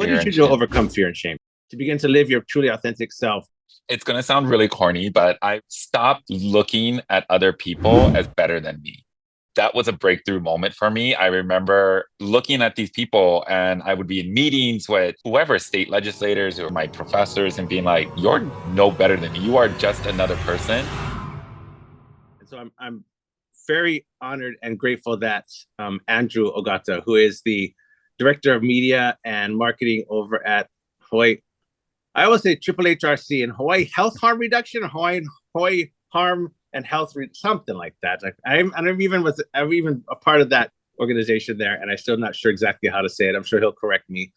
What Fear did you and do to shame. overcome fear and shame to begin to live your truly authentic self? It's going to sound really corny, but I stopped looking at other people as better than me. That was a breakthrough moment for me. I remember looking at these people and I would be in meetings with whoever, state legislators or my professors, and being like, you're no better than me. You are just another person. And so I'm very honored and grateful that Andrew Ogata, who is the director of media and marketing over at Hawaii, I always say Triple HRC in Hawaii Health Harm Reduction, Hawaii Harm and Health, something like that. Like I'm even a part of that organization there, and I'm still not sure exactly how to say it. I'm sure he'll correct me.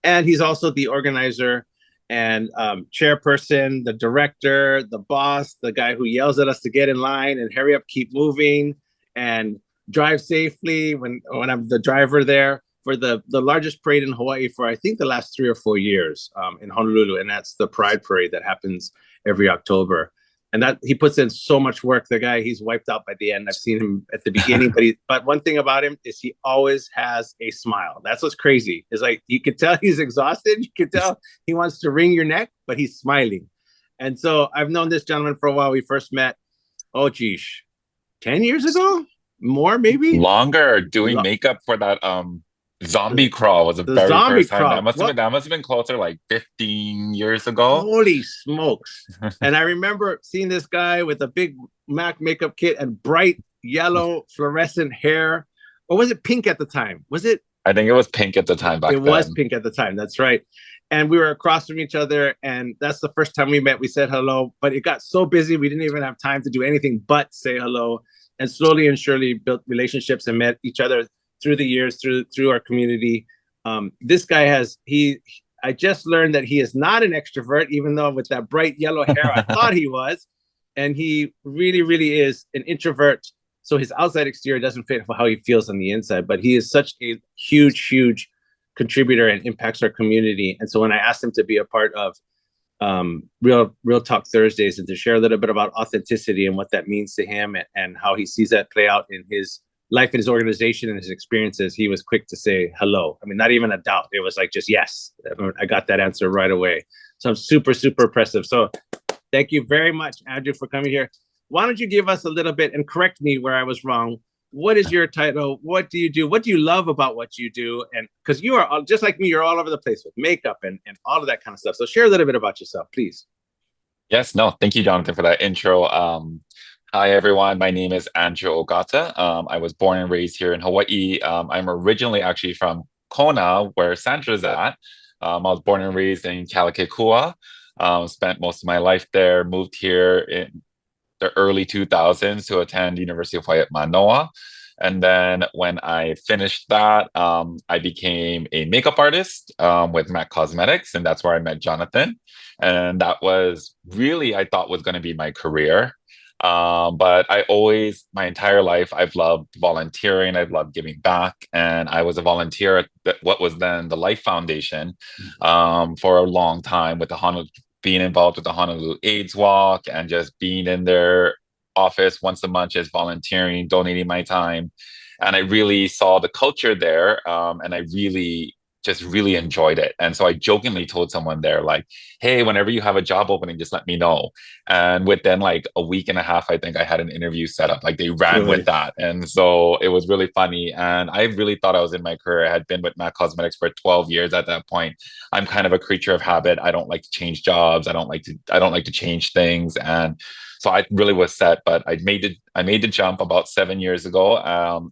And he's also the organizer and chairperson, the director, the boss, the guy who yells at us to get in line and hurry up, keep moving, and drive safely when I'm the driver there for the largest parade in Hawaii for I think the last 3 or 4 years in Honolulu, and that's the Pride Parade that happens every October. And that he puts in so much work. The guy, he's wiped out by the end. I've seen him at the beginning, but one thing about him is he always has a smile. That's what's crazy. It's like you could tell he's exhausted. You could tell he wants to wring your neck, but he's smiling. And so I've known this gentleman for a while. We first met, oh geez, 10 years ago, more maybe. Longer doing makeup for that zombie crawl was the The very zombie first time. crawl. What? That must have been closer like 15 years ago. Holy smokes. And I remember seeing this guy with a big MAC makeup kit and bright yellow fluorescent hair. Or was it pink at the time? Was it? I think it was pink at the time It back was then. pink at the time. That's right. And we were across from each other. And that's the first time we met. We said hello, but it got so busy. We didn't even have time to do anything but say hello. And slowly and surely built relationships and met each other through the years, through our community. This guy I just learned that he is not an extrovert, even though with that bright yellow hair, I thought he was. And he really, really is an introvert. So his outside exterior doesn't fit how he feels on the inside, but he is such a huge, huge contributor and impacts our community. And so when I asked him to be a part of Real Talk Thursdays and to share a little bit about authenticity and what that means to him and how he sees that play out in his life and his organization and his experiences, he was quick to say hello. I mean, not even a doubt. It was like just yes. I got that answer right away. So I'm super, super impressive. So thank you very much, Andrew, for coming here. Why don't you give us a little bit and correct me where I was wrong? What is your title? What do you do? What do you love about what you do? And because you are just like me, you're all over the place with makeup and all of that kind of stuff. So share a little bit about yourself, please. Yes, no, thank you, Jonathan, for that intro. Hi, everyone. My name is Andrew Ogata. I was born and raised here in Hawaii. I'm originally actually from Kona, where Sandra's at. I was born and raised in Kalakekua. Spent most of my life there. Moved here in the early 2000s to attend University of Hawaii at Manoa. And then when I finished that, I became a makeup artist with MAC Cosmetics, and that's where I met Jonathan. And that was really, I thought was going to be my career. But I always, my entire life, I've loved volunteering. I've loved giving back. And I was a volunteer at what was then the Life Foundation for a long time with the Honolulu, being involved with the Honolulu AIDS Walk and just being in their office once a month, just volunteering, donating my time. And I really saw the culture there. And I really enjoyed it. And so I jokingly told someone there, like, hey, whenever you have a job opening, just let me know. And within like a week and a half, I think I had an interview set up. Like they ran with Really? that. And so it was really funny. And I really thought I was in my career. I had been with MAC Cosmetics for 12 years at that point. I'm kind of a creature of habit. I don't like to change jobs. I don't like to change things. And so I really was set, but I made the jump about 7 years ago.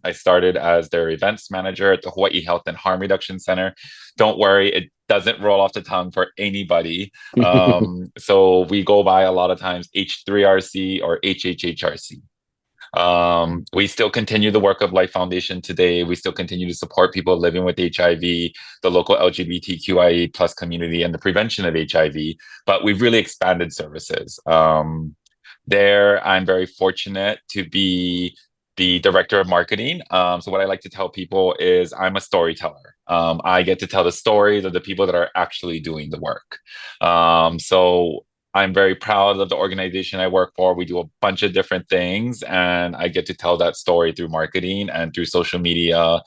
I started as their events manager at the Hawaii Health and Harm Reduction Center. Don't worry, it doesn't roll off the tongue for anybody. So we go by a lot of times H3RC or HHHRC. We still continue the work of Life Foundation today. We still continue to support people living with HIV, the local LGBTQIA plus community, and the prevention of HIV. But we've really expanded services. There, I'm very fortunate to be the director of marketing. So what I like to tell people is I'm a storyteller. I get to tell the stories of the people that are actually doing the work. So I'm very proud of the organization I work for. We do a bunch of different things, and I get to tell that story through marketing and through social media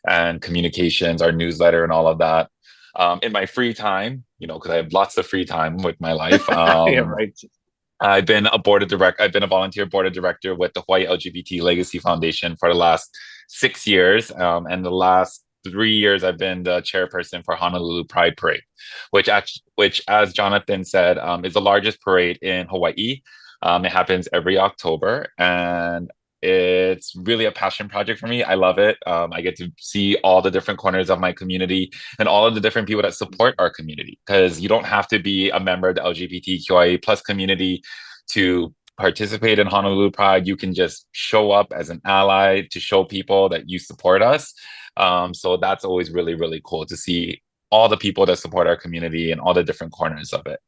and communications, our newsletter, and all of that. In my free time, because I have lots of free time with my life. Yeah, right. I've been a volunteer board of director with the Hawaii LGBT Legacy Foundation for the last 6 years. And the last 3 years, I've been the chairperson for Honolulu Pride Parade, which, as Jonathan said, is the largest parade in Hawaii. It happens every October, and it's really a passion project for me. I love it. I get to see all the different corners of my community and all of the different people that support our community, because you don't have to be a member of the LGBTQIA plus community to participate in Honolulu Pride. You can just show up as an ally to show people that you support us. So that's always really, really cool to see all the people that support our community and all the different corners of it.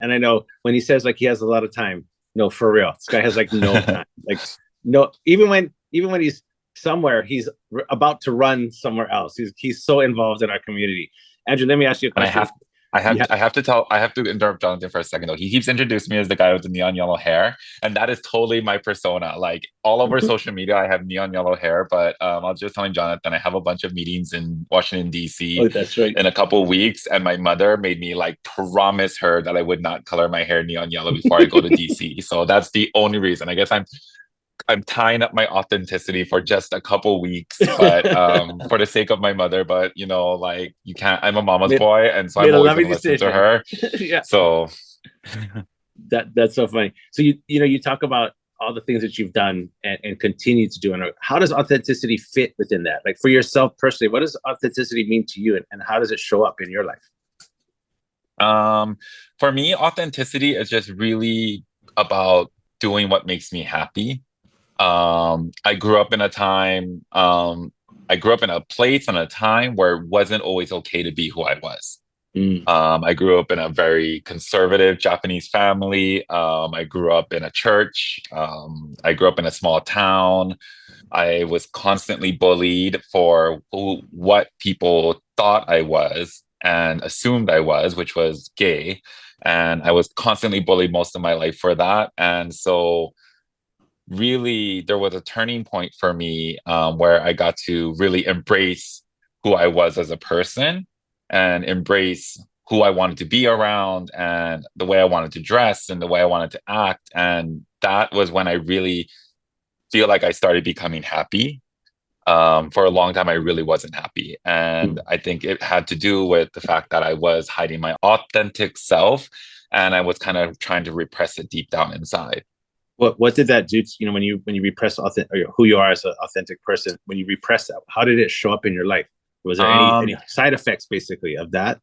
And I know when he says like he has a lot of time, no, for real, this guy has like no time. Like no, even when he's somewhere, he's about to run somewhere else. He's so involved in our community. Andrew, let me ask you a And question. I have to interrupt Jonathan for a second though. He keeps introducing me as the guy with the neon yellow hair, and that is totally my persona. Like all over social media, I have neon yellow hair. But I was just telling Jonathan I have a bunch of meetings in Washington D.C. Oh, that's right. in a couple of weeks, and my mother made me like promise her that I would not color my hair neon yellow before I go to D.C. So that's the only reason. I guess I'm tying up my authenticity for just a couple weeks, but for the sake of my mother. But like you can't. I'm a mama's made, boy, and so I'm made a always lovely going to listen to decision. her. Yeah, So that's so funny. So you talk about all the things that you've done and continue to do, and how does authenticity fit within that? Like for yourself personally, what does authenticity mean to you, and how does it show up in your life? for me, authenticity is just really about doing what makes me happy. I grew up in a time. I grew up in a place and a time where it wasn't always okay to be who I was. Mm. I grew up in a very conservative Japanese family. I grew up in a church. I grew up in a small town. I was constantly bullied for what people thought I was and assumed I was, which was gay. And I was constantly bullied most of my life for that. And so, really, there was a turning point for me where I got to really embrace who I was as a person and embrace who I wanted to be around and the way I wanted to dress and the way I wanted to act. And that was when I really feel like I started becoming happy. For a long time, I really wasn't happy. And I think it had to do with the fact that I was hiding my authentic self and I was kind of trying to repress it deep down inside. What did that do to, when you repress who you are as an authentic person, when you repress that, how did it show up in your life? Was there any Um, side effects basically of that?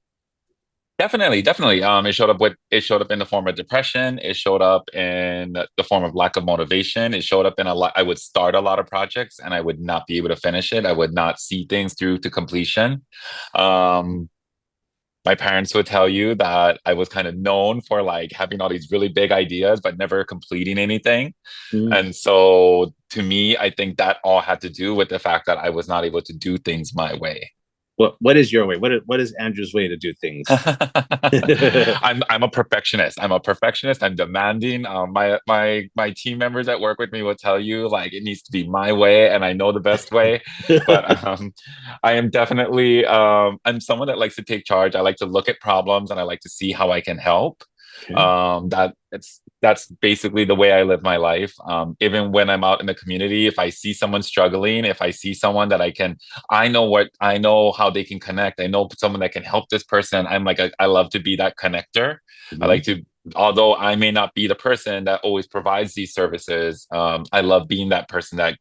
Definitely, definitely. It showed up in the form of depression. It showed up in the form of lack of motivation. It showed up in a lot. I would start a lot of projects and I would not be able to finish it. I would not see things through to completion. Um, my parents would tell you that I was kind of known for like having all these really big ideas, but never completing anything. Mm. And so to me, I think that all had to do with the fact that I was not able to do things my way. What is your way? What is Andrew's way to do things? I'm a perfectionist. I'm a perfectionist. I'm demanding. My team members that work with me will tell you like it needs to be my way, and I know the best way. But I am definitely I'm someone that likes to take charge. I like to look at problems, and I like to see how I can help. Okay. That's basically the way I live my life. Even when I'm out in the community, if I see someone struggling, if I see someone that I know how they can connect. I know someone that can help this person. I love to be that connector. I Mhm. like to, although I may not be the person that always provides these services. I love being that person that,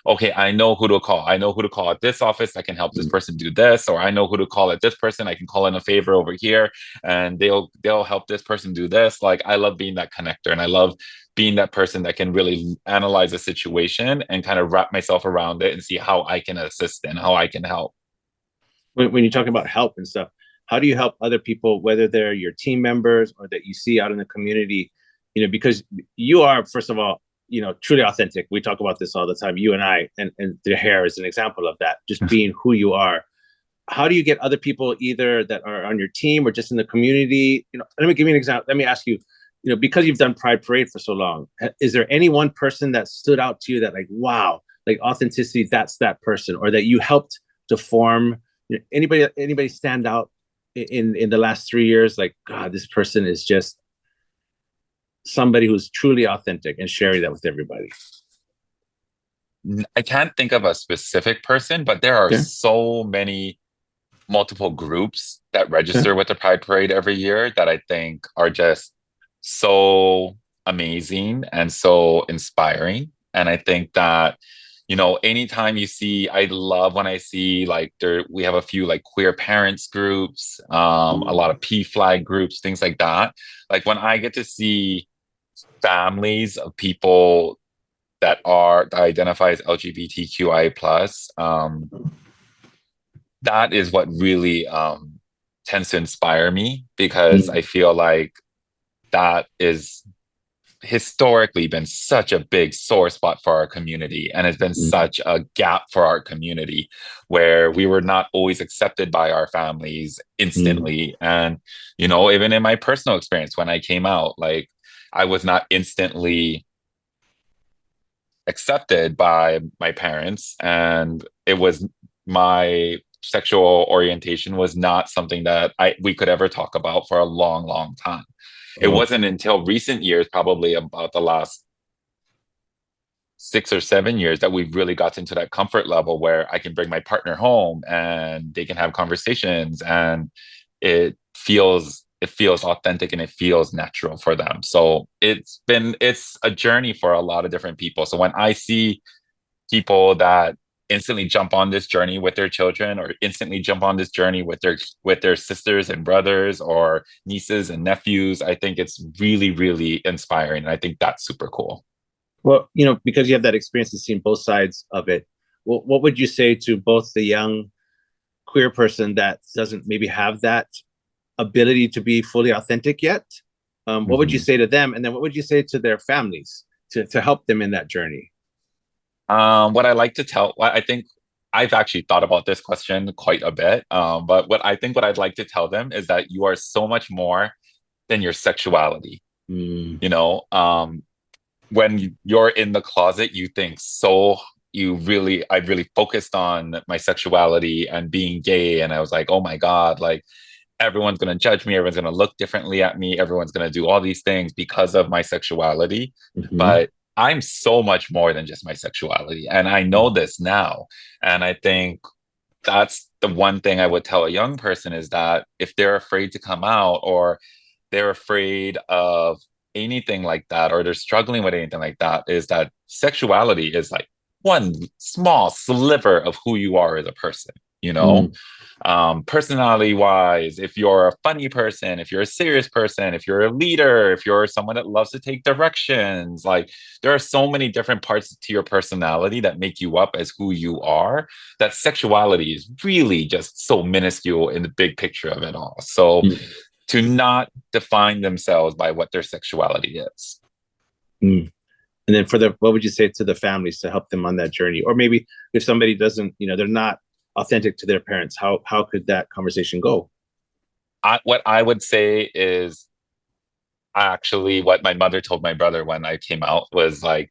okay, I know who to call. I know who to call at this office. I can help this person do this, or I know who to call at this person. I can call in a favor over here, and they'll help this person do this. Like I love being that connector, and I love being that person that can really analyze a situation and kind of wrap myself around it and see how I can assist and how I can help. When you talk about help and stuff, how do you help other people, whether they're your team members or that you see out in the community? Because you are, first of all, truly authentic. We talk about this all the time, you and I, and the hair is an example of that, just being who you are. How do you get other people either that are on your team or just in the community? Let me give you an example. Let me ask you, because you've done Pride Parade for so long, is there any one person that stood out to you that like, wow, like authenticity, that's that person, or that you helped to form? Anybody stand out in the last 3 years, like, God, this person is just somebody who's truly authentic and sharing that with everybody? I can't think of a specific person, but there are Okay. so many multiple groups that Okay. register with the Pride Parade every year that I think are just so amazing and so inspiring. And I think that, anytime you see, I love when I see like we have a few like queer parents groups, a lot of P flag groups, things like that. Like when I get to see families of people that identify as LGBTQI plus, that is what really tends to inspire me because I Mm, feel like that is historically been such a big sore spot for our community and has been mm, such a gap for our community where we were not always accepted by our families mm, instantly. And, even in my personal experience, when I came out, like I was not instantly accepted by my parents, and it was my sexual orientation was not something that I we could ever talk about for a long, long time. It oh, wasn't until recent years, probably about the last 6 or 7 years, that we've really got into that comfort level where I can bring my partner home and they can have conversations, and it feels authentic and it feels natural for them. So it's a journey for a lot of different people. So when I see people that instantly jump on this journey with their children, or instantly jump on this journey with their sisters and brothers or nieces and nephews, I think it's really, really inspiring, and I think that's super cool. well, because you have that experience and seen both sides of it, what would you say to both the young queer person that doesn't maybe have that ability to be fully authentic yet? What would you Mhm. say to them? And then what would you say to their families to help them in that journey? What I like to tell, well, I think I've actually thought about this question quite a bit. But what I'd like to tell them is that you are so much more than your sexuality. Mm, You know, when you're in the closet, you think I really focused on my sexuality and being gay. And I was like, oh my God, like everyone's going to judge me. Everyone's going to look differently at me. Everyone's going to do all these things because of my sexuality. mhm, But I'm so much more than just my sexuality. And I know this now. And I think that's the one thing I would tell a young person is that if they're afraid to come out, or they're afraid of anything like that, or they're struggling with anything like that, is that sexuality is like one small sliver of who you are as a person, you know? mm. Personality wise, if you're a funny person, if you're a serious person, if you're a leader, if you're someone that loves to take directions, like there are so many different parts to your personality that make you up as who you are, that sexuality is really just so minuscule in the big picture of it all. So Mm, to not define themselves by what their sexuality is. mm. And then what would you say to the families to help them on that journey? Or maybe if somebody doesn't, they're not authentic to their parents, how could that conversation go? What I would say is actually what my mother told my brother when I came out was like,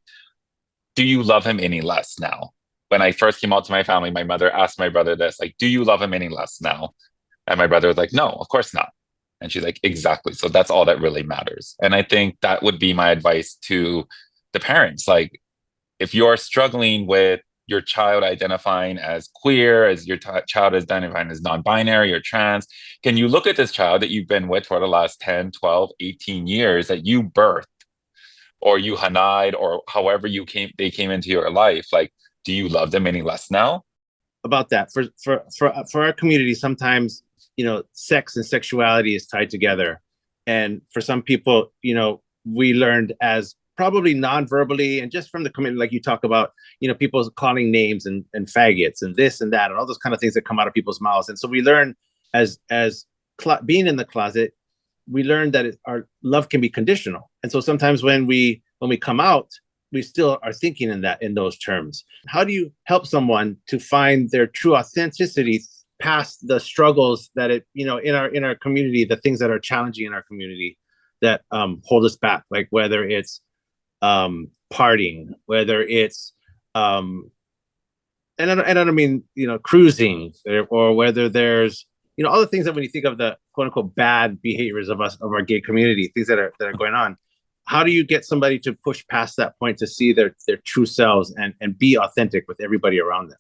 do you love him any less now? When I first came out to my family, my mother asked my brother this, like, do you love him any less now? And my brother was like, no, of course not. And she's like, exactly. So that's all that really matters. And I think that would be my advice to the parents. Like, if you're struggling with your child identifying as queer, as your child is identifying as non-binary or trans, can you look at this child that you've been with for the last 10, 12, 18 years that you birthed, or you hanide, or however they came into your life? Like, do you love them any less now? About that for our community, sometimes sex and sexuality is tied together, and for some people, we learned as probably non-verbally and just from the community, like you talk about, people calling names and faggots and this and that and all those kind of things that come out of people's mouths. And so we learn being in the closet, we learn that our love can be conditional. And so sometimes when we come out, we still are thinking in those terms. How do you help someone to find their true authenticity past the struggles that in our community, the things that are challenging in our community that hold us back, like whether it's partying, whether it's and I don't mean cruising, or whether there's all the things that when you think of the quote unquote bad behaviors of us of our gay community, things that are going on. How do you get somebody to push past that point to see their true selves and be authentic with everybody around them?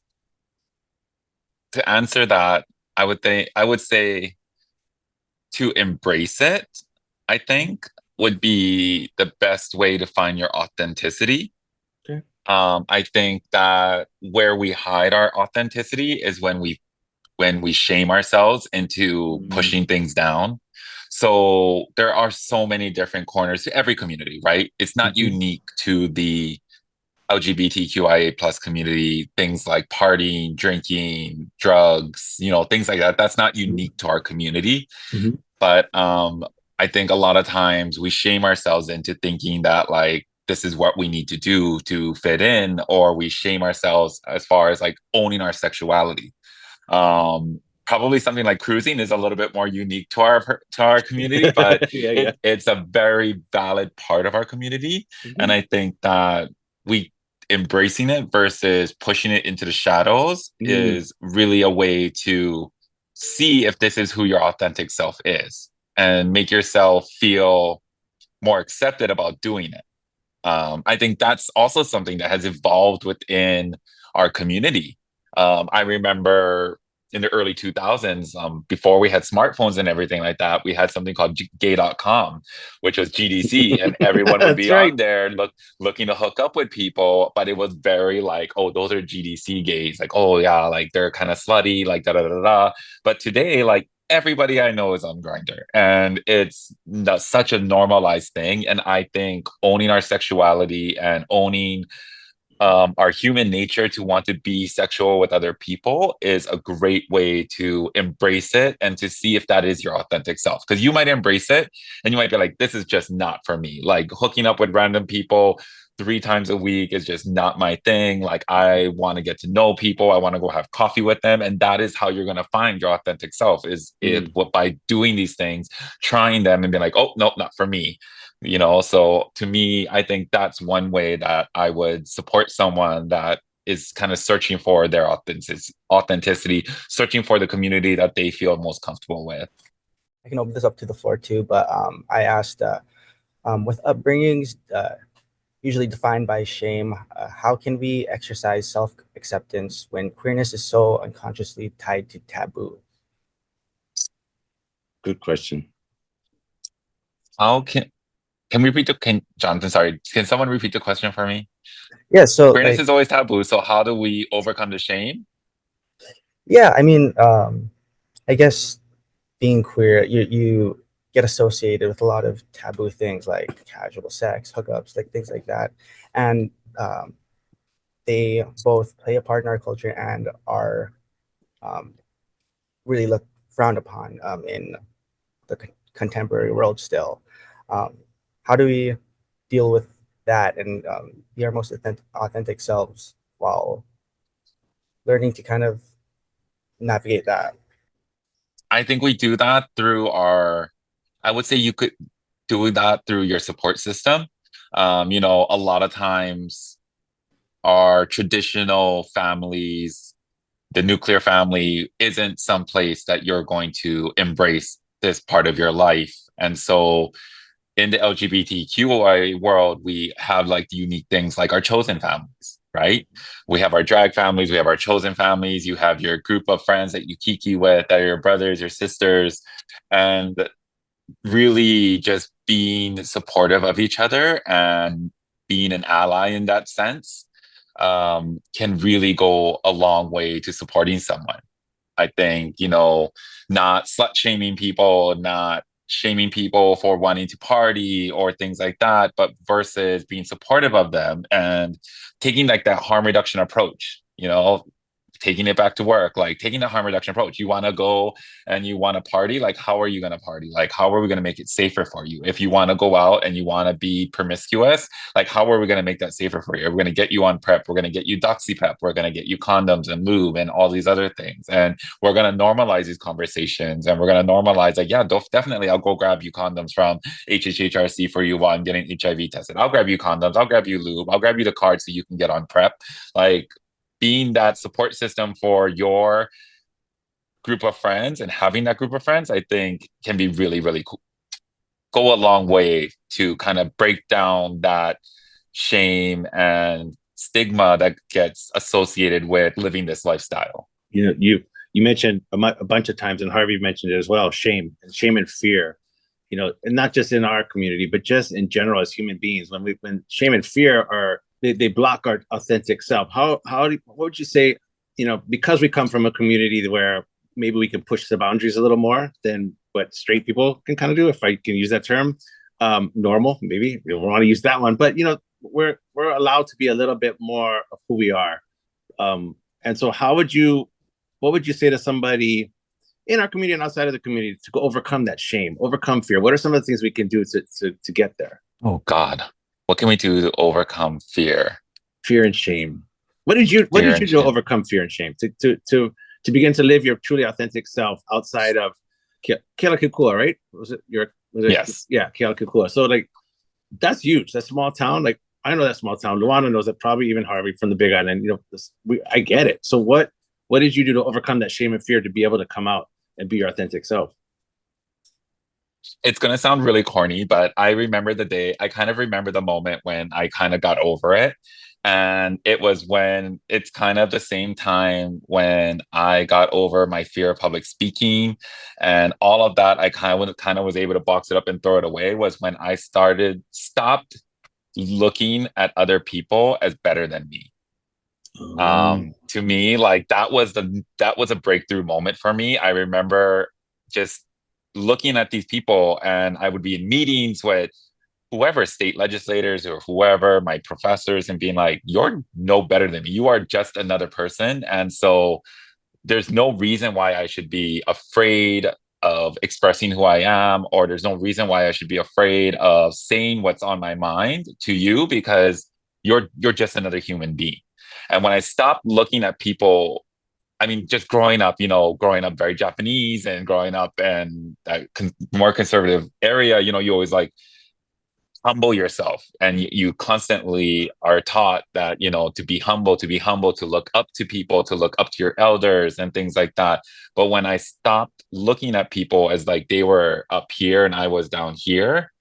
To answer that, I would say to embrace it, I think would be the best way to find your authenticity. Okay. I think that where we hide our authenticity is when we shame ourselves into Mm-hmm. pushing things down. So there are so many different corners to every community, right? It's not Mm-hmm. unique to the LGBTQIA plus community, things like partying, drinking, drugs, things like that. That's not unique to our community. Mm-hmm. But I think a lot of times we shame ourselves into thinking that like this is what we need to do to fit in, or we shame ourselves as far as like owning our sexuality. Probably something like cruising is a little bit more unique to our community, but Yeah, yeah. it's a very valid part of our community. Mm-hmm. And I think that we embracing it versus pushing it into the shadows Mm. is really a way to see if this is who your authentic self is and make yourself feel more accepted about doing it. I think that's also something that has evolved within our community. I remember in the early 2000s, before we had smartphones and everything like that, we had something called gay.com, which was GDC, and everyone would That's be right. on there looking to hook up with people. But it was very like, oh, those are GDC gays. Like, oh, yeah, like they're kind of slutty, like da da da da. But today, like, everybody I know is on Grindr, and it's such a normalized thing. And I think owning our sexuality and owning our human nature to want to be sexual with other people is a great way to embrace it and to see if that is your authentic self. Because you might embrace it and you might be like, this is just not for me. Like hooking up with random people 3 times a week is just not my thing. Like I want to get to know people. I want to go have coffee with them. And that is how you're going to find your authentic self is it Mm. what by doing these things, trying them and being like, oh, nope, not for me. So to me, I think that's one way that I would support someone that is kind of searching for their authenticity, searching for the community that they feel most comfortable with. I can open this up to the floor too, but I asked, with upbringings usually defined by shame, how can we exercise self-acceptance when queerness is so unconsciously tied to taboo? Good question. How can we repeat can Jonathan, sorry, can someone repeat the question for me? Yeah, so Queerness like, is always taboo, so how do we overcome the shame? yeah, I mean, I guess being queer, you get associated with a lot of taboo things like casual sex, hookups, like things like that, and um, they both play a part in our culture and are um, really look frowned upon in the contemporary world still. Um, how do we deal with that and be our most authentic selves while learning to kind of navigate that? I think we do that through I would say you could do that through your support system. A lot of times our traditional families, the nuclear family isn't some place that you're going to embrace this part of your life. And so in the LGBTQI world, we have like the unique things like our chosen families, right? We have our drag families, we have our chosen families, you have your group of friends that you kiki with, that are your brothers, your sisters, and really just being supportive of each other and being an ally in that sense can really go a long way to supporting someone. I think, not slut shaming people, not shaming people for wanting to party or things like that, but versus being supportive of them and taking like that harm reduction approach, taking it back to work, like taking the harm reduction approach. You want to go and you want to party, like how are you going to party? Like how are we going to make it safer for you? If you want to go out and you want to be promiscuous, like how are we going to make that safer for you? We're going to get you on prep. We're going to get you doxy we're going to get you condoms and lube and all these other things. And we're going to normalize these conversations and we're going to normalize like, yeah, definitely I'll go grab you condoms from HHHRC for you while I'm getting HIV tested. I'll grab you condoms. I'll grab you lube. I'll grab you the card so you can get on prep. Like being that support system for your group of friends, and having that group of friends, I think can be really, really cool. Go a long way to kind of break down that shame and stigma that gets associated with living this lifestyle. You mentioned a bunch of times, and Harvey mentioned it as well, shame and fear, and not just in our community, but just in general as human beings. When shame and fear they block our authentic self. What would you say, because we come from a community where maybe we can push the boundaries a little more than what straight people can kind of do, if I can use that term. Normal, maybe we don't want to use that one, but we're allowed to be a little bit more of who we are. And so what would you say to somebody in our community and outside of the community to go overcome that shame, overcome fear? What are some of the things we can do to get there? Oh God, what can we do to overcome fear? Fear and shame. What did you do to overcome fear and shame? To begin to live your truly authentic self outside of Kealakekua, right? Was it Yes. Yeah, Kealakekua. So like that's huge. That small town, like I know that small town. Luana knows that, probably even Harvey from the Big Island. I get it. So what did you do to overcome that shame and fear to be able to come out and be your authentic self? It's going to sound really corny, but I remember the day, I kind of remember the moment when I kind of got over it. And it was when it's kind of the same time when I got over my fear of public speaking and all of that. I kind of was able to box it up and throw it away. Was when I stopped looking at other people as better than me. To me, like that was a breakthrough moment for me. I remember just looking at these people, and I would be in meetings with whoever, state legislators or whoever, my professors, and being like, you're no better than me. You are just another person. And so there's no reason why I should be afraid of expressing who I am, or there's no reason why I should be afraid of saying what's on my mind to you, because you're just another human being. And when I stopped looking at people, I mean, just growing up very Japanese and growing up in that more conservative area, you always like humble yourself, and you constantly are taught that to be humble, to look up to people, to look up to your elders and things like that. But when I stopped looking at people as like they were up here and I was down here,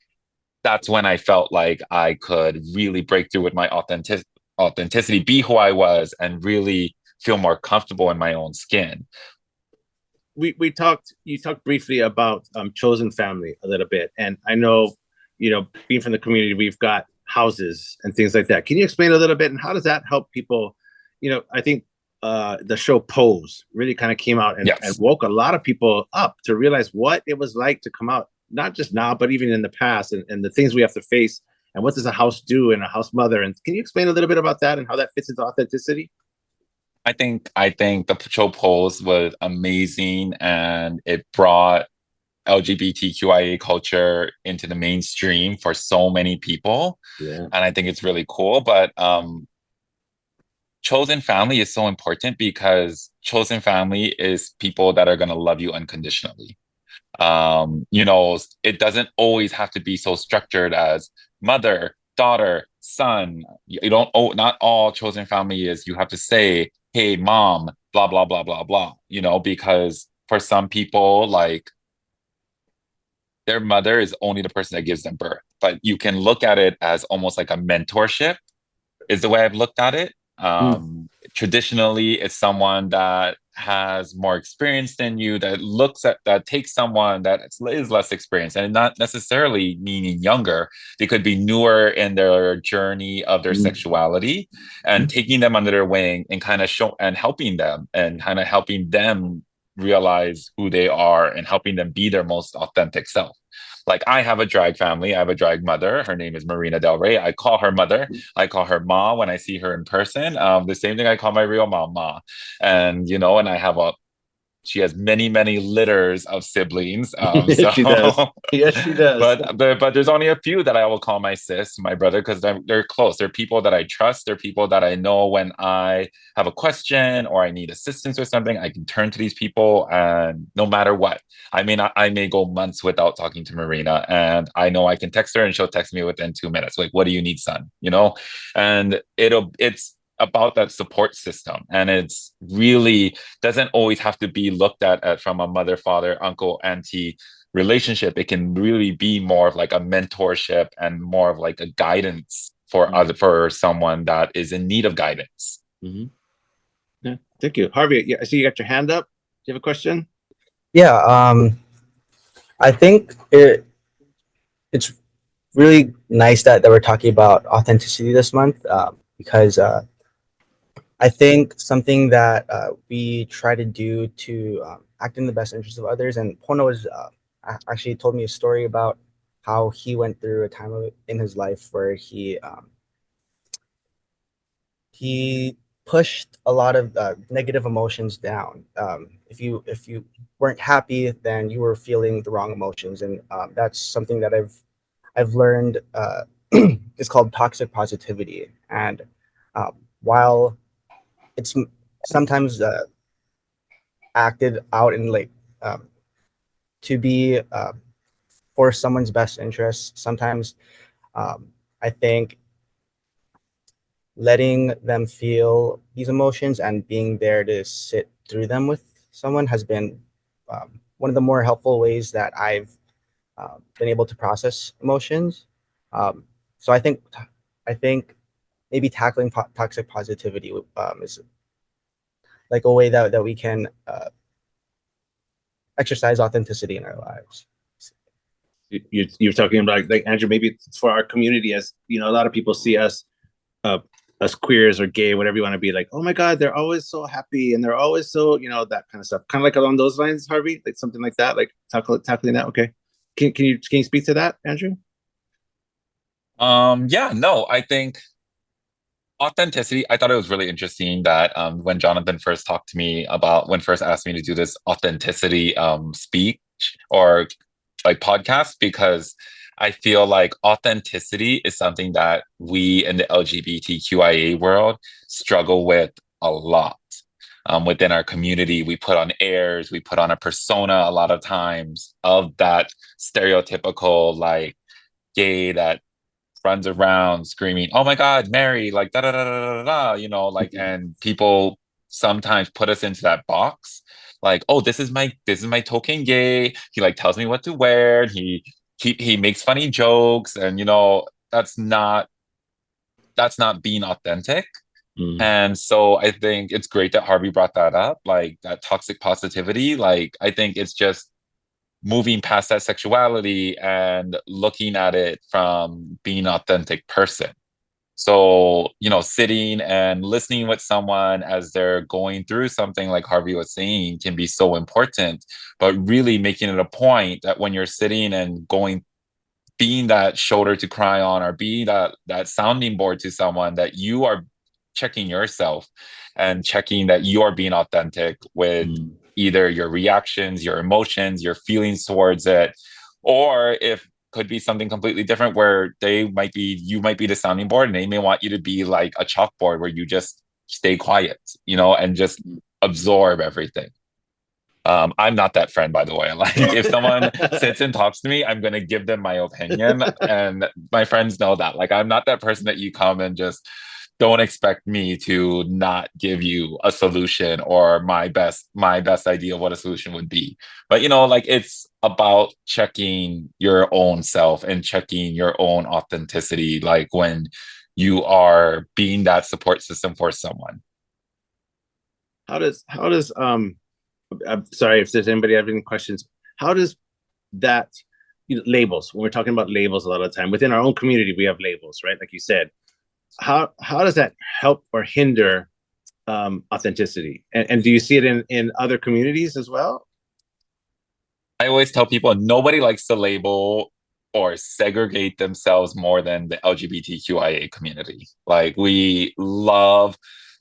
that's when I felt like I could really break through with my authenticity, be who I was, and really feel more comfortable in my own skin. You talked briefly about chosen family a little bit, and I know, being from the community, we've got houses and things like that. Can you explain a little bit, and how does that help people? I think the show Pose really kind of came out and woke a lot of people up to realize what it was like to come out, not just now, but even in the past, and the things we have to face, and what does a house do and a house mother. And can you explain a little bit about that and how that fits into authenticity? I think the show Pose was amazing, and it brought LGBTQIA culture into the mainstream for so many people. Yeah. And I think it's really cool. But chosen family is so important, because chosen family is people that are going to love you unconditionally. It doesn't always have to be so structured as mother, daughter, son. You don't, not all chosen family is, you have to say, hey, mom, blah, blah, blah, blah, blah, because for some people, like, their mother is only the person that gives them birth. But you can look at it as almost like a mentorship, is the way I've looked at it. Traditionally, it's someone that has more experience than you, that takes someone that is less experienced, and not necessarily meaning younger. They could be newer in their journey of their sexuality, and taking them under their wing and kind of helping them realize who they are, and helping them be their most authentic self. Like, I have a drag family. I have a drag mother. Her name is Marina Del Rey. I call her mother. I call her Ma when I see her in person. The same thing I call my real mom, Ma. And, and she has many, many litters of siblings. She does. Yes, she does. But there's only a few that I will call my sis, my brother, because they're close. They're people that I trust. They're people that I know when I have a question or I need assistance with something, I can turn to these people, and no matter what. I mean, I may go months without talking to Marina, and I know I can text her and she'll text me within 2 minutes. Like, what do you need, son? And it's about that support system. And it's really doesn't always have to be looked at from a mother, father, uncle, auntie relationship. It can really be more of like a mentorship and more of like a guidance for for someone that is in need of guidance. Mm-hmm. Yeah, thank you, Harvey. Yeah, I see you got your hand up. Do you have a question? Yeah, I think it's really nice that we're talking about authenticity this month, because I think something that we try to do to act in the best interest of others. And Pono was actually told me a story about how he went through a time in his life where he pushed a lot of negative emotions down. If you weren't happy, then you were feeling the wrong emotions, and that's something that I've learned is called toxic positivity. And while it's sometimes acted out in like um, to be for someone's best interest, sometimes I think letting them feel these emotions and being there to sit through them with someone has been one of the more helpful ways that I've been able to process emotions. Um, so I think maybe tackling toxic positivity is like a way that we can exercise authenticity in our lives. You're talking about like Andrew. Maybe it's for our community, as you know, a lot of people see us, uh, us queers or gay, whatever you want to be, like, oh my God, they're always so happy and they're always so, you know, that kind of stuff. Kind of like along those lines, Harvey, like something like that, like tackling that. Okay, can you speak to that, Andrew? Yeah, no, I think authenticity, I thought it was really interesting that when Jonathan first talked to me about when first asked me to do this authenticity speech or like podcast, because I feel like authenticity is something that we in the LGBTQIA world struggle with a lot. Within our community, we put on airs, we put on a persona a lot of times of that stereotypical like gay that runs around screaming, "Oh my God, Mary!" Like da da da da da da, you know, like, and people sometimes put us into that box, like, "Oh, this is my token gay." He like tells me what to wear. And he makes funny jokes, and that's not being authentic. Mm. And so I think it's great that Harvey brought that up, like that toxic positivity. Like I think it's just moving past that sexuality and looking at it from being an authentic person. So, sitting and listening with someone as they're going through something like Harvey was saying can be so important, but really making it a point that when you're sitting and being that shoulder to cry on or being that sounding board to someone, that you are checking yourself and checking that you are being authentic with Mm. either your reactions, your emotions, your feelings towards it, or if could be something completely different where you might be the sounding board and they may want you to be like a chalkboard where you just stay quiet, and just absorb everything. I'm not that friend, by the way. Like, if someone sits and talks to me, I'm gonna give them my opinion, and my friends know that. Like, I'm not that person that you come and just don't expect me to not give you a solution or my best idea of what a solution would be. But like it's about checking your own self and checking your own authenticity, like when you are being that support system for someone. How does I'm sorry if there's anybody having questions. How does that, labels, when we're talking about labels a lot of the time within our own community, we have labels, right? Like you said, how does that help or hinder authenticity? And do you see it in other communities as well? I always tell people nobody likes to label or segregate themselves more than the LGBTQIA community. Like, we love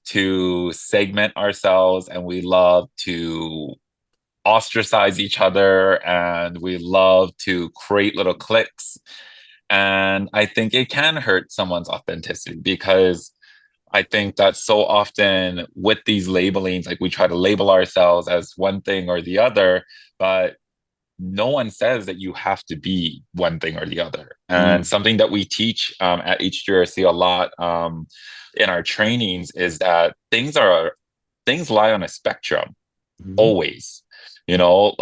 to segment ourselves and we love to ostracize each other and we love to create little cliques. And I think it can hurt someone's authenticity, because I think that so often with these labelings, like we try to label ourselves as one thing or the other, but no one says that you have to be one thing or the other. Mm. And something that we teach at HGRC a lot in our trainings is that things lie on a spectrum Mhm. always. You know,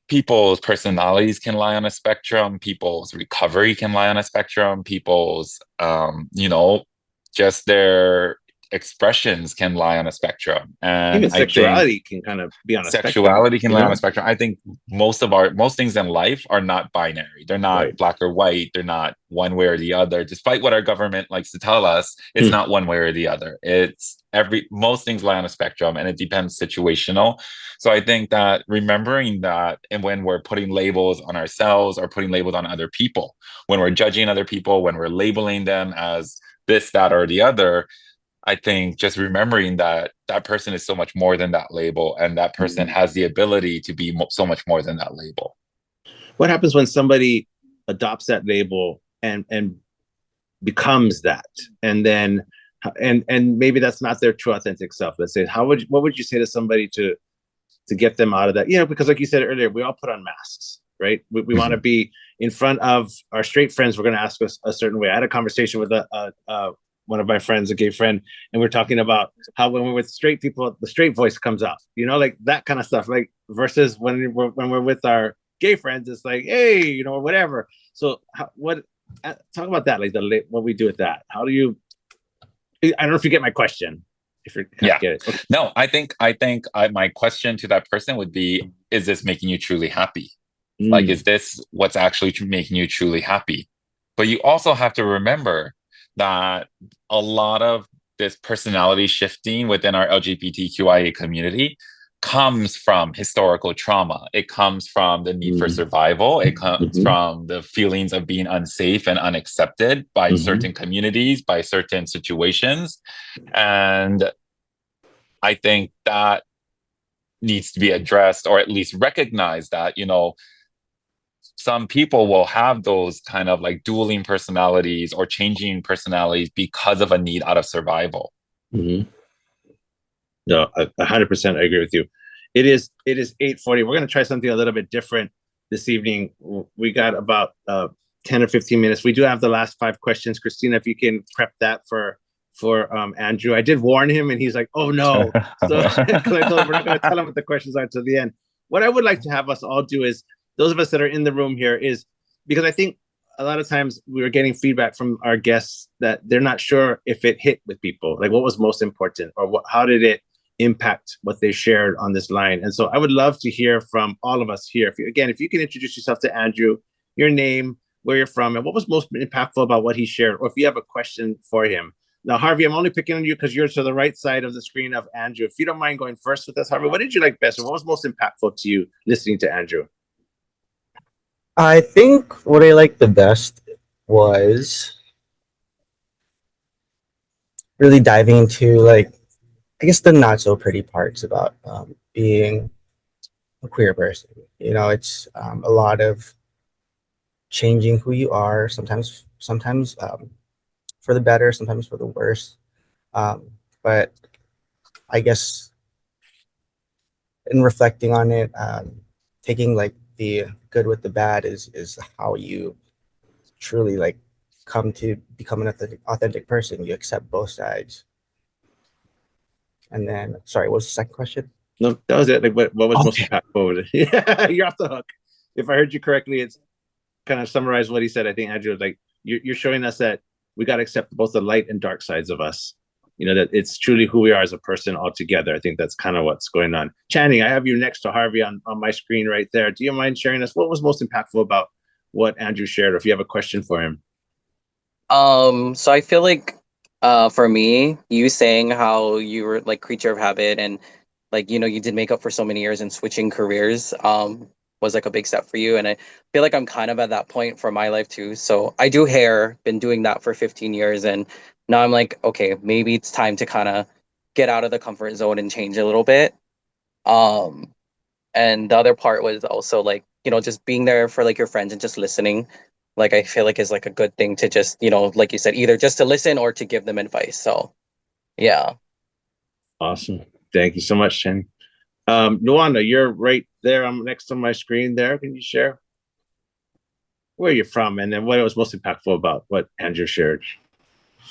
people's personalities can lie on a spectrum, people's recovery can lie on a spectrum, people's just their expressions can lie on a spectrum. And Even I think sexuality can kind of be on a spectrum, sexuality can you lie on know? a spectrum. I think most things in life are not binary. They're not Right. black or white. They're not one way or the other. Despite what our government likes to tell us, it's Hmm. not one way or the other. It's most things lie on a spectrum, and it depends situational. So I think that remembering that, and when we're putting labels on ourselves or putting labels on other people, when we're judging other people, when we're labeling them as this, that, or the other, I think just remembering that that person is so much more than that label, and that person has the ability to be so much more than that label. What happens when somebody adopts that label and becomes that, and then and maybe that's not their true authentic self? Let's say, what would you say to somebody to get them out of that? Because like you said earlier, we all put on masks, right? We want to Mhm. be in front of our straight friends. We're going to ask us a certain way. I had a conversation with one of my friends, a gay friend, and we're talking about how when we're with straight people, the straight voice comes out, like that kind of stuff, like versus when we're with our gay friends, it's like, hey, whatever. So what talk about that, like what we do with that. How do you I don't know if you get my question, if you kind of Yeah. get it. Okay. No, my question to that person would be, is this making you truly happy? Like, Mm. is this what's actually making you truly happy? But you also have to remember that a lot of this personality shifting within our LGBTQIA community comes from historical trauma. It comes from the need for Mm. survival. It comes Mm-hmm. from the feelings of being unsafe and unaccepted by Mm-hmm. certain communities, by certain situations. And I think that needs to be addressed, or at least recognize that, some people will have those kind of like dueling personalities or changing personalities because of a need out of survival. Mm-hmm. No, 100%. I agree with you. It is 8:40. We're going to try something a little bit different this evening. We got about 10 or 15 minutes. We do have the last 5 questions. Christina, if you can prep that for Andrew. I did warn him, and he's like, "Oh no!" So because I told him we're not going to tell him what the questions are until the end. What I would like to have us all do is, those of us that are in the room here, is because I think a lot of times we were getting feedback from our guests that they're not sure if it hit with people, like what was most important, or how did it impact what they shared on this line. And so I would love to hear from all of us here. If you can introduce yourself to Andrew, your name, where you're from, and what was most impactful about what he shared, or if you have a question for him. Now, Harvey, I'm only picking on you because you're to the right side of the screen of Andrew. If you don't mind going first with us, Harvey, what did you like best, or what was most impactful to you listening to Andrew? I think what I liked the best was really diving into, like, I guess the not so pretty parts about being a queer person. It's a lot of changing who you are. Sometimes for the better, sometimes for the worse. Um, but I guess in reflecting on it, taking like the good with the bad is how you truly like come to become an authentic person. You accept both sides. And then, sorry, what was the second question? No, that was it. Like, what was most Okay. impactful? Yeah, you're off the hook. If I heard you correctly, it's kind of summarize what he said. I think Andrew was like, you're showing us that we got to accept both the light and dark sides of us. That it's truly who we are as a person altogether. I think that's kind of what's going on. Channing, I have you next to Harvey on my screen right there. Do you mind sharing us what was most impactful about what Andrew shared, or if you have a question for him? So I feel like for me, you saying how you were like creature of habit and like you did makeup for so many years and switching careers was like a big step for you. And I feel like I'm kind of at that point for my life too. So I do hair, been doing that for 15 years, and now I'm like, okay, maybe it's time to kind of get out of the comfort zone and change a little bit. Um and the other part was also like, just being there for like your friends and just listening. Like I feel like is like a good thing to just, like you said, either just to listen or to give them advice. So yeah. Awesome. Thank you so much, Channing. Luana, you're right there. I'm next to my screen there. Can you share where you're from and then what was most impactful about what Andrew shared?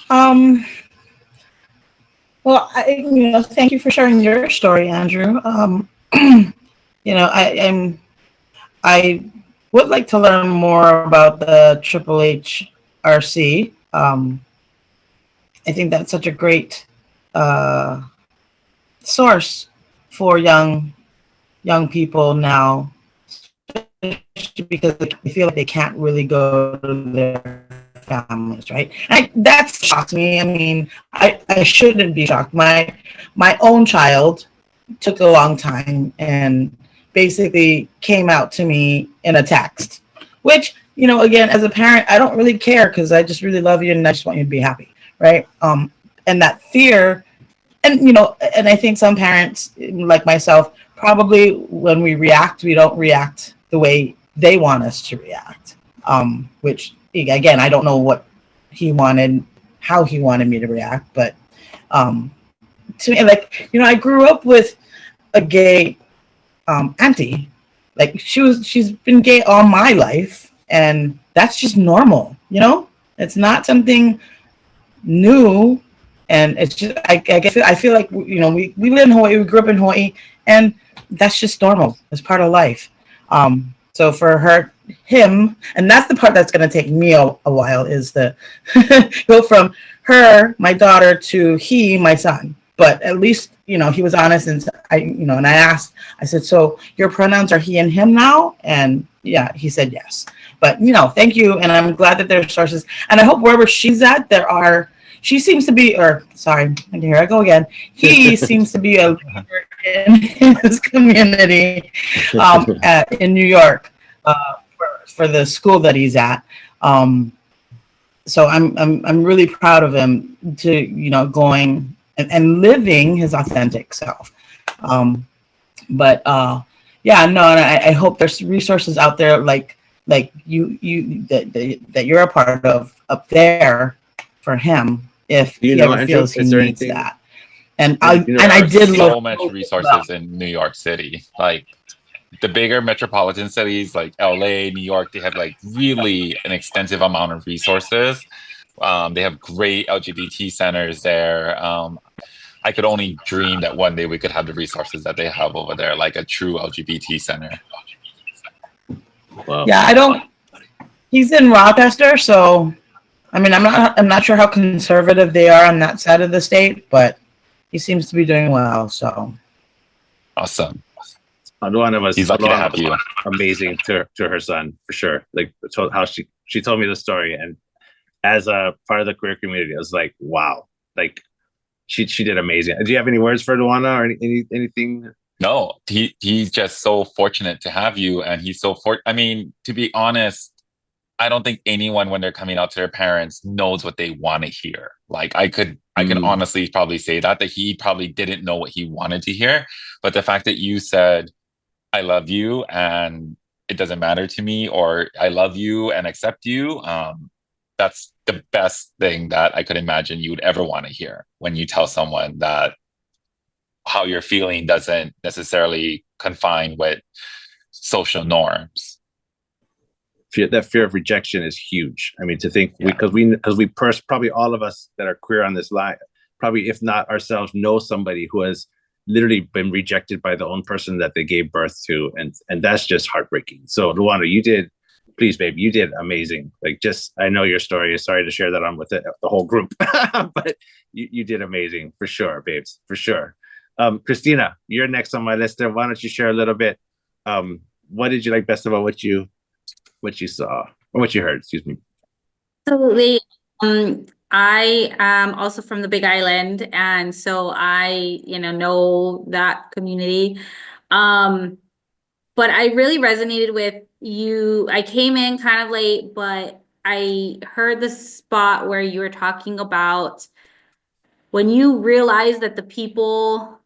Um, well, thank you for sharing your story, Andrew. I would like to learn more about the Triple HRC. I think that's such a great uh, source for young people now, especially because they feel like they can't really go to their families, right? That shocked me. I mean, I shouldn't be shocked. My own child took a long time and basically came out to me in a text, which, again, as a parent, I don't really care because I just really love you and I just want you to be happy, right? And that fear, and I think some parents, like myself, probably when we react, we don't react the way they want us to react. Which again, I don't know what he wanted, how he wanted me to react, but to me, like, I grew up with a gay auntie. Like she's been gay all my life, and that's just normal. It's not something new, and it's just I feel like we live in Hawaii, we grew up in Hawaii, and that's just normal. It's part of life. So for him, and that's the part that's going to take me a while, is to go from her, my daughter, to he, my son. But at least he was honest, and and I asked, I said, so your pronouns are he and him now? And yeah, he said yes. But thank you, and I'm glad that there are sources, and I hope wherever she's at, she seems to be, or sorry, here I go again. He seems to be a leader in his community in New York for the school that he's at. So I'm really proud of him to going and living his authentic self. But yeah, no, and I hope there's resources out there like you that you're a part of up there for him if he ever Andrew, feels he needs that. And I did so much resources in New York City. Like the bigger metropolitan cities like LA, New York, they have like really an extensive amount of resources. They have great LGBT centers there. I could only dream that one day we could have the resources that they have over there, like a true LGBT center. Wow. Yeah, he's in Rochester, so I mean, I'm not sure how conservative they are on that side of the state, but he seems to be doing well. So awesome. Luana was He's lucky to have you. Amazing to her son for sure. Like how she told me the story, and as a part of the queer community, I was like, wow, like she did amazing. Do you have any words for Luana or anything? No, he's just so fortunate to have you, and he's so I mean, to be honest, I don't think anyone, when they're coming out to their parents, knows what they want to hear. Like I can honestly probably say that he probably didn't know what he wanted to hear. But the fact that you said, I love you and it doesn't matter to me, or I love you and accept you, that's the best thing that I could imagine you would ever want to hear when you tell someone that how you're feeling doesn't necessarily confine with social norms. That fear of rejection is huge. I mean, to think because we probably all of us that are queer on this line, probably if not ourselves, know somebody who has literally been rejected by the own person that they gave birth to, and that's just heartbreaking. So Luana, you did amazing. Like, just I know your story. Sorry to share that on with the whole group, but you did amazing for sure, babes, for sure. Christina, you're next on my list there. Why don't you share a little bit? What did you like best about what you saw or what you heard? Excuse me. Absolutely. I am also from the Big Island, and so I, know that community. But I really resonated with you. I came in kind of late, but I heard the spot where you were talking about when you realize that the people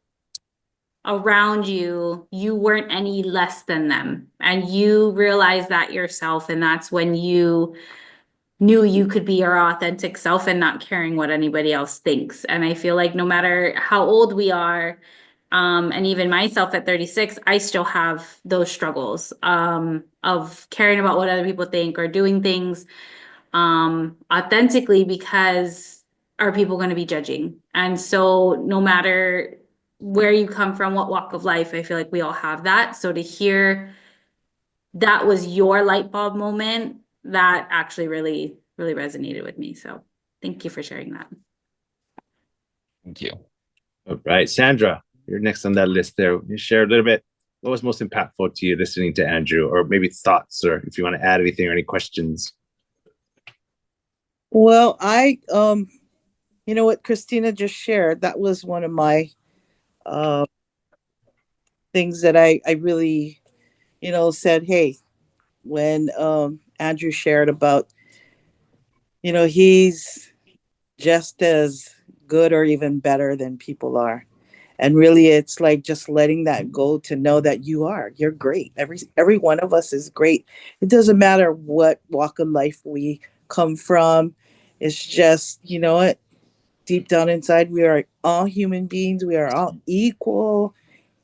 around you, you weren't any less than them, and you realize that yourself, and that's when you knew you could be your authentic self and not caring what anybody else thinks. And I feel like no matter how old we are, And even myself at 36, I still have those struggles of caring about what other people think or doing things authentically, because are people going to be judging? And so no matter where you come from, what walk of life, I feel like we all have that. So to hear that was your light bulb moment, that actually really, really resonated with me. So thank you for sharing that. Thank you. All right, Sandra, you're next on that list there. You share a little bit. What was most impactful to you listening to Andrew, or maybe thoughts, or if you want to add anything or any questions? Well, you know what Christina just shared, that was one of my things that I really, said, hey, when Andrew shared about, he's just as good or even better than people are. And really, it's like just letting that go to know that you're great. Every one of us is great. It doesn't matter what walk of life we come from. It's just, what, deep down inside, we are all human beings. We are all equal.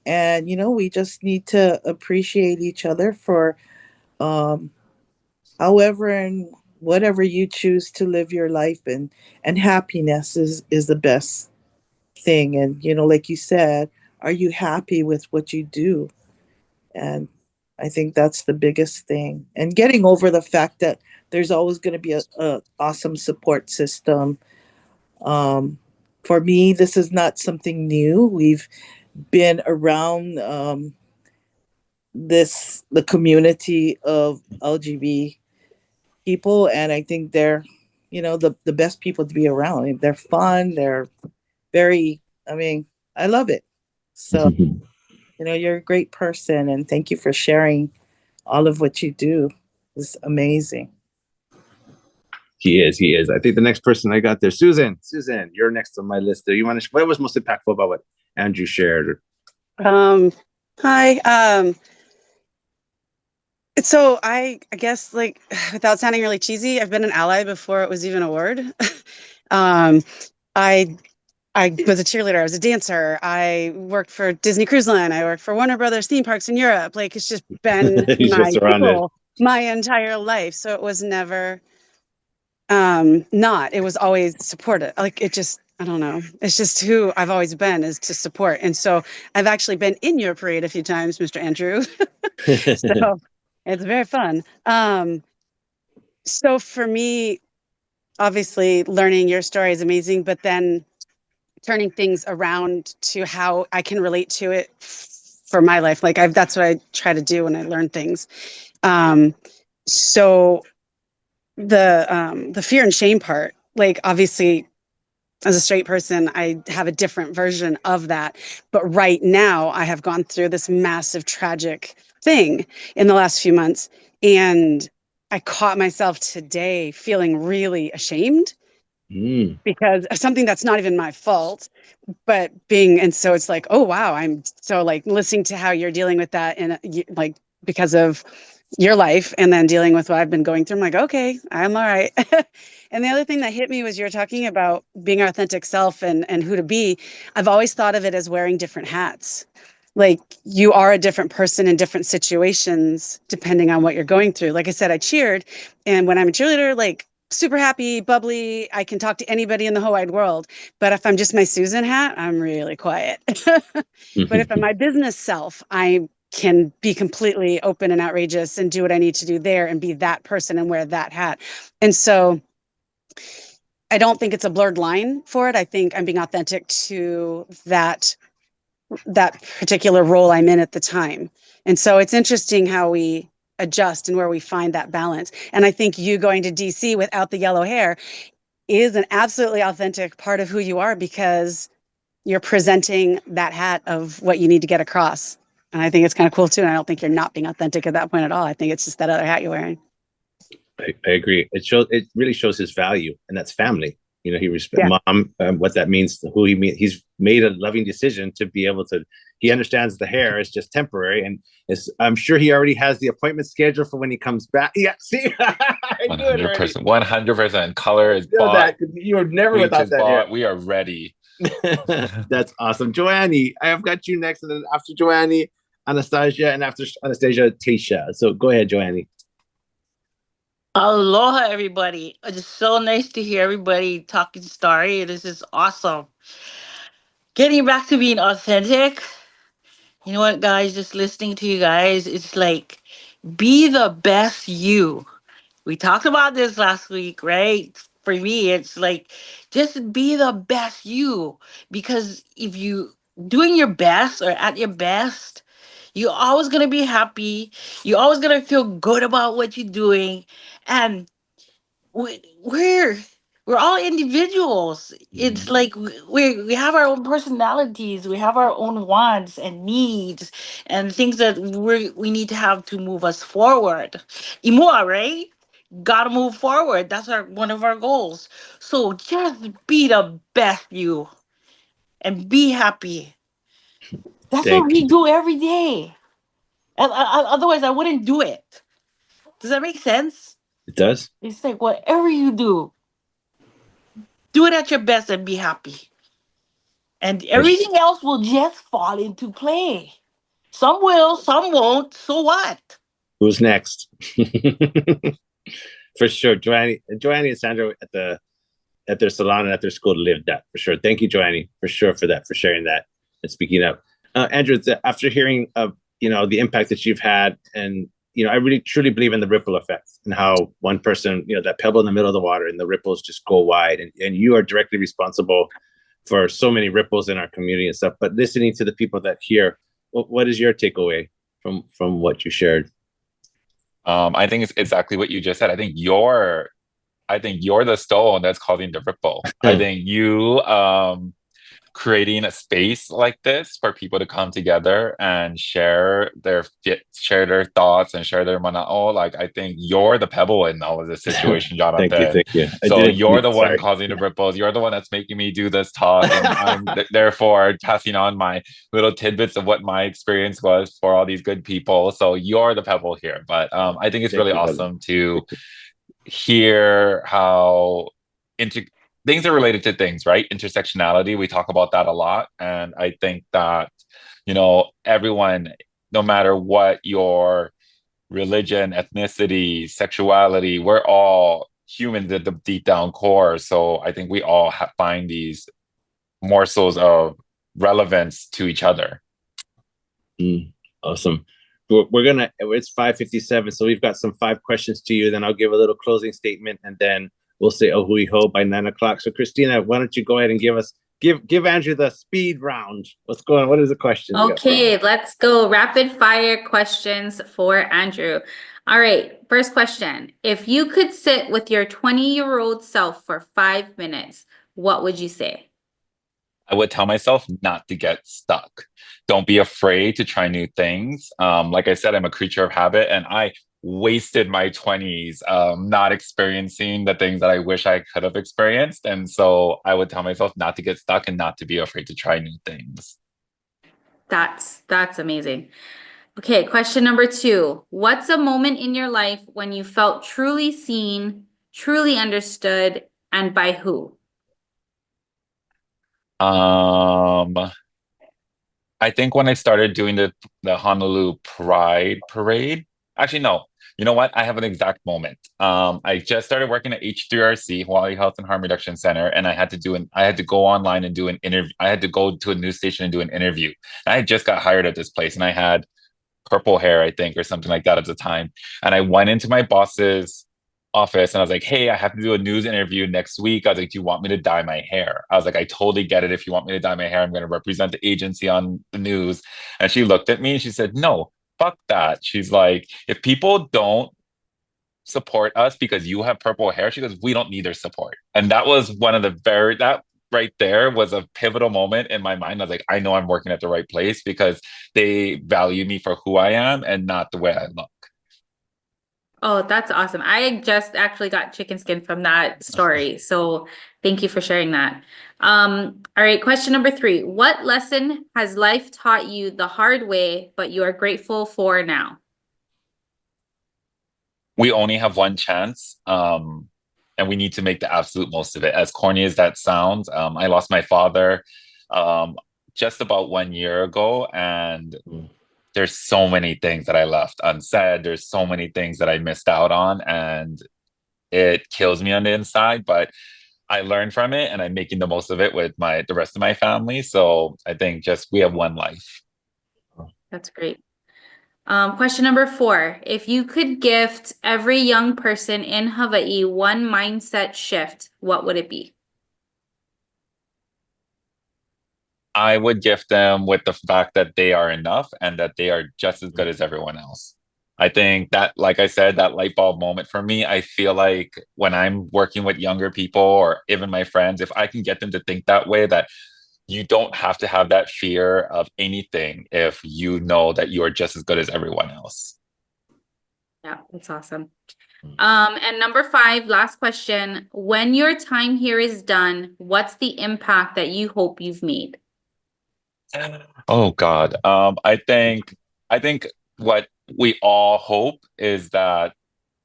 And, we just need to appreciate each other for um, however and whatever you choose to live your life in. And happiness is the best thing. And, like you said, are you happy with what you do? And I think that's the biggest thing. And getting over the fact that there's always going to be a awesome support system. For me, this is not something new. We've been around the community of LGBT people, and I think they're, the best people to be around. They're fun. They're very. I mean, I love it. So, you're a great person, and thank you for sharing all of what you do. It's amazing. He is. He is. I think the next person I got there, Susan. Susan, you're next on my list. Do you want to? What was most impactful about what Andrew shared? Hi. So I guess, like, without sounding really cheesy, I've been an ally before it was even a word. I I was a cheerleader. I was a dancer. I worked for Disney Cruise Line. I worked for Warner Brothers theme parks in Europe. Like, it's just been He's just my surrounded. goal my entire life. So it was never not. It was always supportive. Like, it just, I don't know. It's just who I've always been, is to support. And so I've actually been in your parade a few times, Mr. Andrew. So it's very fun. So for me, obviously learning your story is amazing, but then turning things around to how I can relate to it for my life. Like, that's what I try to do when I learn things. So the fear and shame part, like, obviously as a straight person, I have a different version of that. But right now I have gone through this massive tragic thing in the last few months. And I caught myself today feeling really ashamed because of something that's not even my fault, but and so it's like, oh wow, I'm so, like, listening to how you're dealing with that, and like, because of your life, and then dealing with what I've been going through, I'm like, okay, I'm all right. And the other thing that hit me was, you were talking about being our authentic self and who to be. I've always thought of it as wearing different hats. Like, you are a different person in different situations depending on what you're going through. Like I said, I cheered, and when I'm a cheerleader, like, super happy, bubbly, I can talk to anybody in the whole wide world. But if I'm just my Susan hat, I'm really quiet. But if I'm my business self, I can be completely open and outrageous and do what I need to do there and be that person and wear that hat. And so I don't think it's a blurred line for it. I think I'm being authentic to that particular role I'm in at the time. And so it's interesting how we adjust and where we find that balance. And I think you going to DC without the yellow hair is an absolutely authentic part of who you are, because you're presenting that hat of what you need to get across. And I think it's kind of cool too. And I don't think you're not being authentic at that point at all. I think it's just that other hat you're wearing. I agree. It really shows his value, and that's family. He respects mom, what that means, who he's made a loving decision to be able to. He understands the hair is just temporary, and I'm sure he already has the appointment schedule for when he comes back. Yeah, see, 100%. 100%. Color is bought. You were never Bleach without is that bought. hair. We are ready. That's awesome. Joanne, I have got you next, and then after Joanne, Anastasia, and after Anastasia, Tasha. So go ahead, Joanne. Aloha, everybody. It's so nice to hear everybody talking story. This is awesome. Getting back to being authentic. You know what, guys? Just listening to you guys, it's like be the best you. We talked about this last week, right? For me, it's like just be the best you. Because if you doing your best or at your best, you're always gonna be happy. You're always gonna feel good about what you're doing. And we- we're we're all individuals. It's like we have our own personalities, we have our own wants and needs and things that we need to have to move us forward. Imua, right? Gotta move forward. That's our one of our goals. So just be the best you and be happy. That's what Thank we you. do every day. Otherwise, I wouldn't do it. Does that make sense? It does. It's like whatever you do it at your best and be happy. And everything else will just fall into play. Some will, some won't. So what? Who's next? For sure, Joanne and Sandra at their salon and at their school lived that for sure. Thank you, Joanne, for sure for that, for sharing that and speaking up. Andrew, after hearing of the impact that you've had, and I really truly believe in the ripple effect and how one person, that pebble in the middle of the water and the ripples just go wide, and you are directly responsible for so many ripples in our community and stuff. But listening to the people that hear, what is your takeaway from what you shared? I think it's exactly what you just said. I think you're the stone that's causing the ripple. I think you creating a space like this for people to come together and share their thoughts and share their mana'o. Like, I think you're the pebble in all of this situation, Thank you, Jonathan. thank you. So you're the one Sorry. causing the ripples. You're the one that's making me do this talk, and I'm therefore passing on my little tidbits of what my experience was for all these good people. So you're the pebble here. But I think it's Thank really you, brother. awesome to hear how inter things are related to things, right? Intersectionality, we talk about that a lot. And I think that, everyone, no matter what your religion, ethnicity, sexuality, we're all humans at the deep down core. So I think we all find these morsels of relevance to each other. Awesome. It's 5:57, so we've got some 5 questions to you. Then I'll give a little closing statement, and then we'll say "Oh, hui ho" by 9 o'clock. So Christina, why don't you go ahead and give Andrew the speed round? What's going on? What is the question? Okay, let's go. Rapid fire questions for Andrew. All right, first question. If you could sit with your 20-year-old self for 5 minutes, what would you say? I would tell myself not to get stuck. Don't be afraid to try new things. Like I said, I'm a creature of habit, and I wasted my 20s not experiencing the things that I wish I could have experienced. And so I would tell myself not to get stuck and not to be afraid to try new things. That's amazing. Okay, question number 2. What's a moment in your life when you felt truly seen, truly understood, and by who? I think when I started doing the Honolulu Pride Parade, actually no, you know what? I have an exact moment. I just started working at H3RC, Hawaii Health and Harm Reduction Center, and I had to go online and do an interview. I had to go to a news station and do an interview. And I had just got hired at this place, and I had purple hair, I think, or something like that at the time. And I went into my boss's office and I was like, hey, I have to do a news interview next week. I was like, do you want me to dye my hair? I was like, I totally get it. If you want me to dye my hair, I'm going to represent the agency on the news. And she looked at me and she said, no, fuck that. She's like, if people don't support us because you have purple hair, she goes, we don't need their support. And that was one of that right there was a pivotal moment in my mind. I was like, I know I'm working at the right place because they value me for who I am and not the way I look. Oh, that's awesome. I just actually got chicken skin from that story. So thank you for sharing that. All right, question number 3. What lesson has life taught you the hard way, but you are grateful for now? We only have one chance. and we need to make the absolute most of it. As corny as that sounds, I lost my father um, just about 1 year ago, and there's so many things that I left unsaid. There's so many things that I missed out on, and it kills me on the inside. But I learned from it, and I'm making the most of it with the rest of my family. So I think just we have one life. That's great. Question number 4. If you could gift every young person in Hawaii one mindset shift, what would it be? I would gift them with the fact that they are enough and that they are just as good as everyone else. I think that, like I said, that light bulb moment for me, I feel like when I'm working with younger people or even my friends, if I can get them to think that way, that you don't have to have that fear of anything if you know that you are just as good as everyone else. Yeah, that's awesome. And number 5, last question. When your time here is done, what's the impact that you hope you've made? Oh God. I think what we all hope is that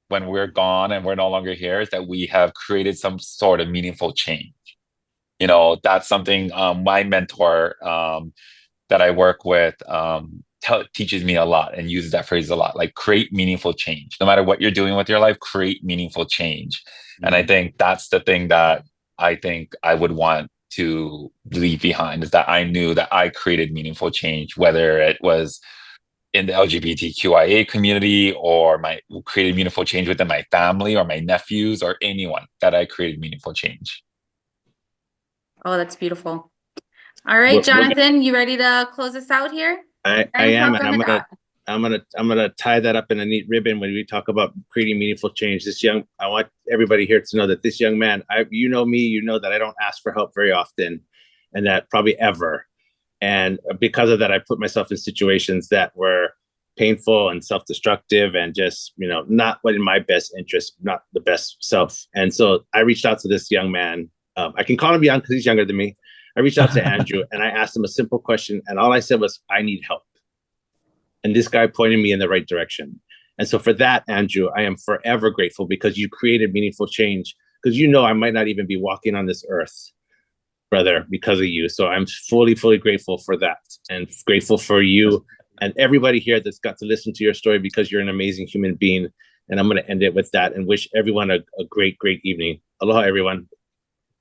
when we're gone and we're no longer here, is that we have created some sort of meaningful change. That's something my mentor that I work with teaches me a lot and uses that phrase a lot, like create meaningful change. No matter what you're doing with your life, create meaningful change. And I think that's the thing that I think I would want to leave behind, is that I knew that I created meaningful change, whether it was in the LGBTQIA community or my created meaningful change within my family or my nephews or anyone, that I created meaningful change. Oh, that's beautiful. All right, Jonathan, you ready to close us out here? I am, and I'm gonna tie that up in a neat ribbon when we talk about creating meaningful change. I want everybody here to know that this young man, you know me, you know that I don't ask for help very often, and that probably ever. And because of that, I put myself in situations that were painful and self-destructive and just, not what in my best interest, not the best self. And so I reached out to this young man. I can call him young because he's younger than me. I reached out to Andrew and I asked him a simple question. And all I said was, I need help. And this guy pointed me in the right direction. And so for that, Andrew, I am forever grateful because you created meaningful change, because I might not even be walking on this earth, brother, because of you. So I'm fully, fully grateful for that, and grateful for you and everybody here that's got to listen to your story, because you're an amazing human being. And I'm going to end it with that and wish everyone a great, great evening. Aloha, everyone.